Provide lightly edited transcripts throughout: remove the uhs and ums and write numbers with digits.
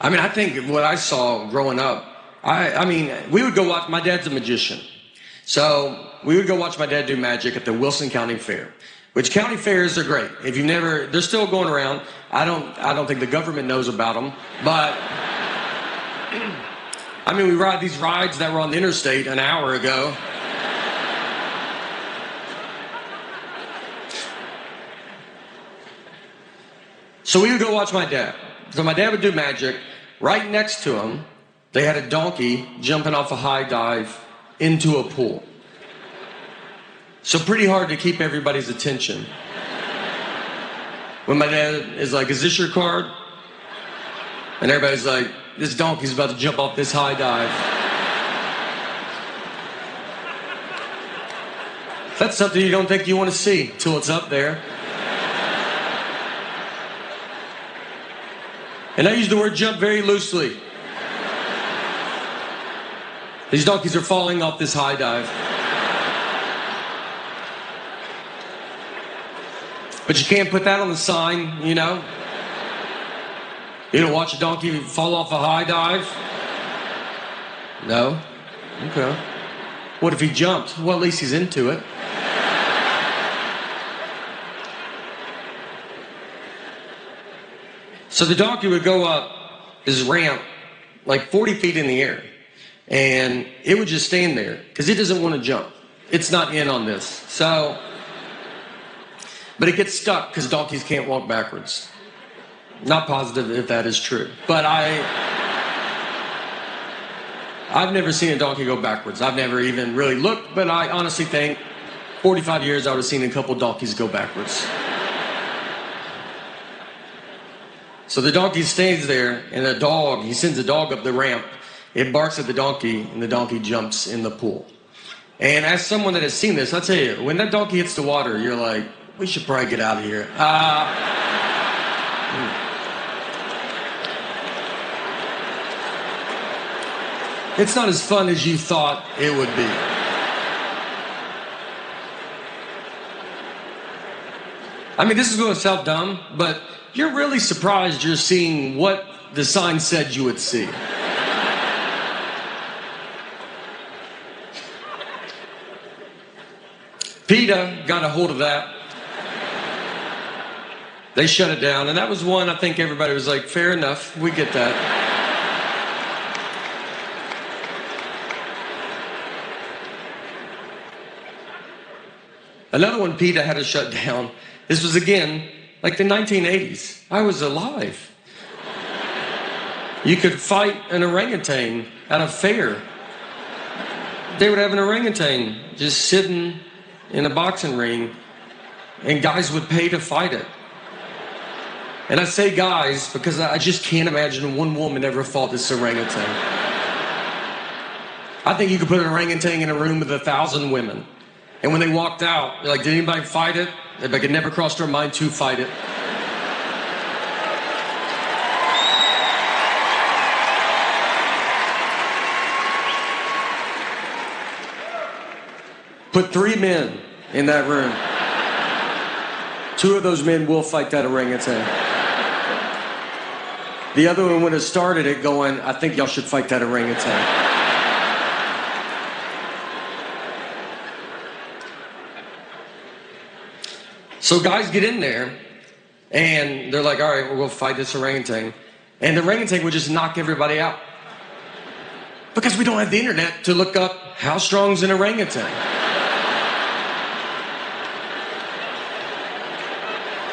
I mean, I think what I saw growing up, I mean, we would go watch, my dad's a magician. So we would go watch my dad do magic at the Wilson County Fair, which county fairs are great. If you've never, they're still going around. I don't think the government knows about them, but I mean, we ride these rides that were on the interstate an hour ago. So we would go watch my dad. So my dad would do magic. Right next to him, they had a donkey jumping off a high dive into a pool. So pretty hard to keep everybody's attention. When my dad is like, is this your card? And everybody's like, this donkey's about to jump off this high dive. That's something you don't think you want to see till it's up there. And I use the word jump very loosely. These donkeys are falling off this high dive. But you can't put that on the sign, you know? You don't watch a donkey fall off a high dive? No? Okay. What if he jumped? Well, at least he's into it. So the donkey would go up this ramp like 40 feet in the air, and it would just stand there because it doesn't want to jump. It's not in on this. So, but it gets stuck because donkeys can't walk backwards. Not positive if that is true, but I've never seen a donkey go backwards. I've never even really looked, but I honestly think 45 years I would have seen a couple donkeys go backwards. So the donkey stays there, and he sends a dog up the ramp. It barks at the donkey, and the donkey jumps in the pool. And as someone that has seen this, I'll tell you, when that donkey hits the water, you're like, we should probably get out of here. It's not as fun as you thought it would be. I mean, this is going to sound dumb, but you're really surprised you're seeing what the sign said you would see. PETA got a hold of that. They shut it down, and that was one I think everybody was like, fair enough, we get that. Another one PETA had to shut down. This was again, like the 1980s. I was alive. You could fight an orangutan at a fair. They would have an orangutan just sitting in a boxing ring, and guys would pay to fight it. And I say guys because I just can't imagine one woman ever fought this orangutan. I think you could put an orangutan in a room with 1,000 women. And when they walked out, they're like, did anybody fight it? It never crossed their mind to fight it. Put 3 men in that room. 2 of those men will fight that orangutan. The other one would have started it going, I think y'all should fight that orangutan. So guys get in there, and they're like, all right, we'll fight this orangutan. And the orangutan would just knock everybody out. Because we don't have the internet to look up how strong's an orangutan.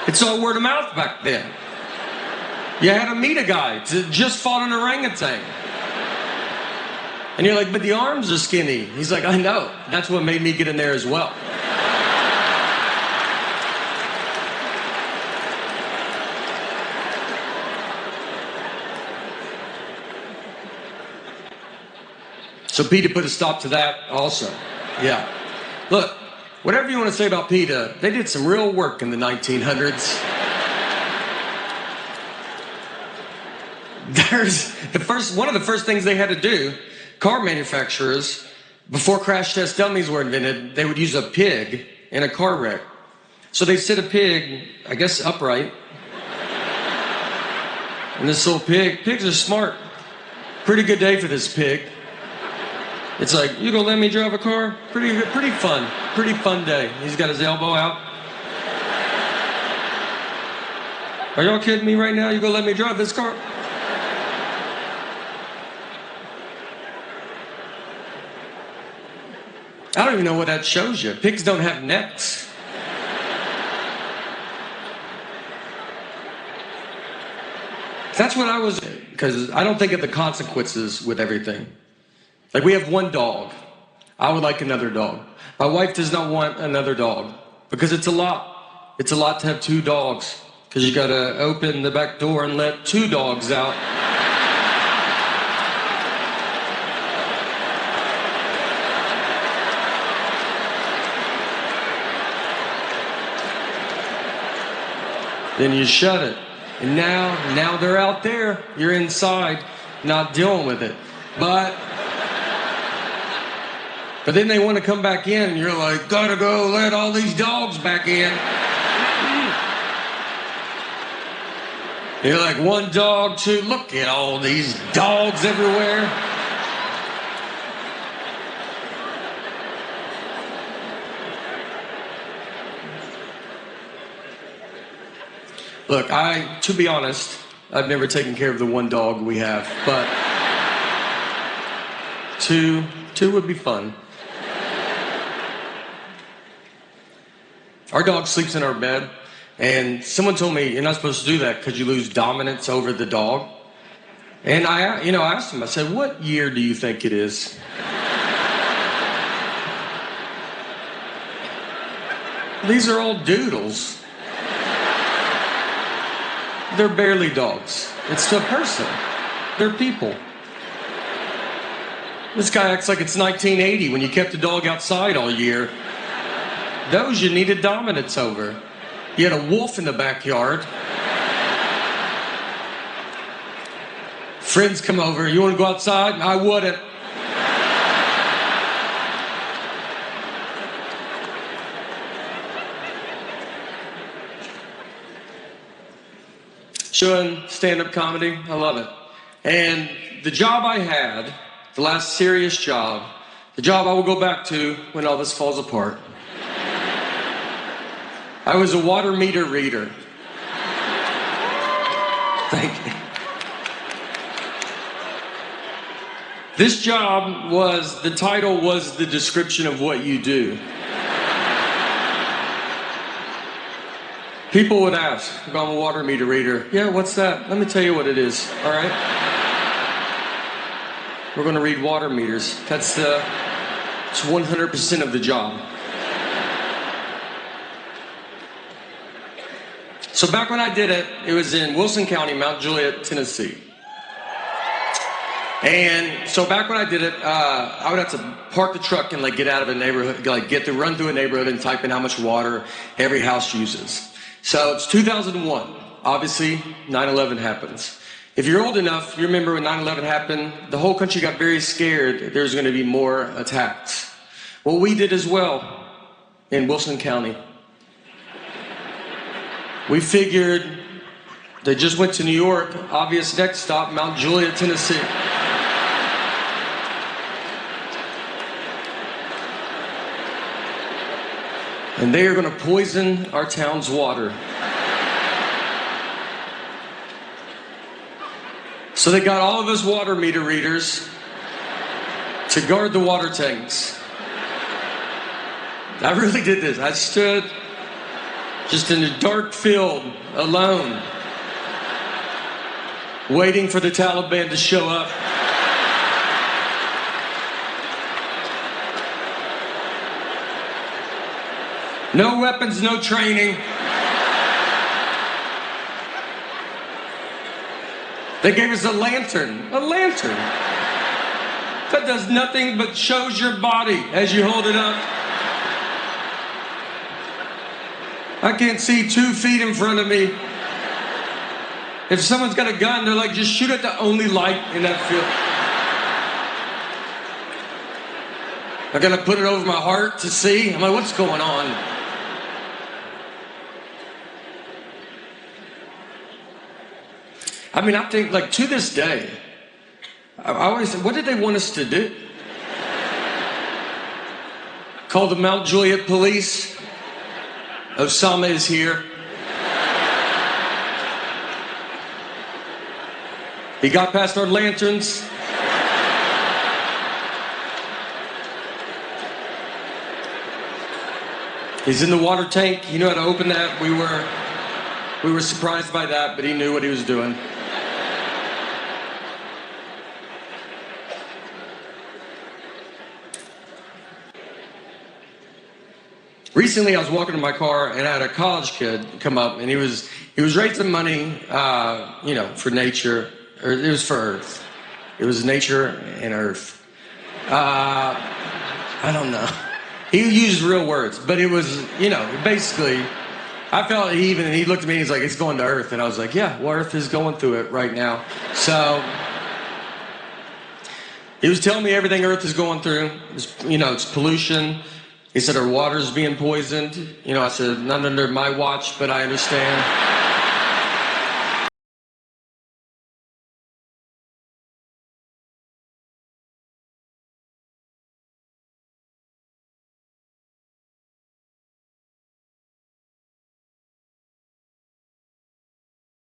It's all word of mouth back then. You had to meet a guy that just fought an orangutan. And you're like, but the arms are skinny. He's like, I know. That's what made me get in there as well. So PETA put a stop to that also. Yeah. Look, whatever you want to say about PETA, they did some real work in the 1900s. One of the first things they had to do, car manufacturers, before crash test dummies were invented, they would use a pig in a car wreck. So they'd sit a pig, I guess upright, And this little pigs are smart. Pretty good day for this pig. It's like, you gonna let me drive a car? Pretty fun day. He's got his elbow out. Are y'all kidding me right now? You gonna let me drive this car? I don't even know what that shows you. Pigs don't have necks. That's what I was, because I don't think of the consequences with everything. Like, we have one dog. I would like another dog. My wife does not want another dog because it's a lot. It's a lot to have two dogs because you got to open the back door and let two dogs out. Then you shut it. And now they're out there. You're inside, not dealing with it. But then they want to come back in, and you're like, gotta go let all these dogs back in. You're like, one dog, two, look at all these dogs everywhere. Look, to be honest, I've never taken care of the one dog we have, but two would be fun. Our dog sleeps in our bed, and someone told me you're not supposed to do that because you lose dominance over the dog. And I asked him, I said, what year do you think it is? These are all doodles. They're barely dogs. It's a person. They're people. This guy acts like it's 1980 when you kept the dog outside all year. Those you needed dominance over. You had a wolf in the backyard. Friends come over. You want to go outside? I wouldn't. Showing stand-up comedy, I love it. And the job I had, the last serious job, the job I will go back to when all this falls apart. I was a water meter reader. Thank you. This job the title was the description of what you do. People would ask, I'm a water meter reader. Yeah, what's that? Let me tell you what it is, all right? We're going to read water meters. It's 100% of the job. So back when I did it, it was in Wilson County, Mount Juliet, Tennessee. And so back when I did it, I would have to park the truck and get out of a neighborhood, run through a neighborhood and type in how much water every house uses. So it's 2001. Obviously, 9/11 happens. If you're old enough, you remember when 9/11 happened, the whole country got very scared there's going to be more attacks. Well, we did as well in Wilson County. We figured they just went to New York, obvious next stop, Mount Juliet, Tennessee. And they are going to poison our town's water. So they got all of us water meter readers to guard the water tanks. I really did this. I stood just in a dark field, alone, waiting for the Taliban to show up. No weapons, no training. They gave us a lantern. A lantern. That does nothing but shows your body as you hold it up. I can't see 2 feet in front of me. If someone's got a gun, they're like, just shoot at the only light in that field. I'm gonna put it over my heart to see. I'm like, what's going on? I mean, I think, like, to this day, I always say, what did they want us to do? Call the Mount Juliet police? Osama is here. He got past our lanterns. He's in the water tank. He knew how to open that. We were surprised by that, but he knew what he was doing. Recently, I was walking to my car, and I had a college kid come up, and he was raising money, for nature, or it was for Earth. It was nature and Earth. I don't know. He used real words, but it was, basically, I felt he looked at me and he's like, it's going to Earth. And I was like, yeah, well, Earth is going through it right now. So he was telling me everything Earth is going through. It's pollution. He said our water's being poisoned. I said, not under my watch, but I understand.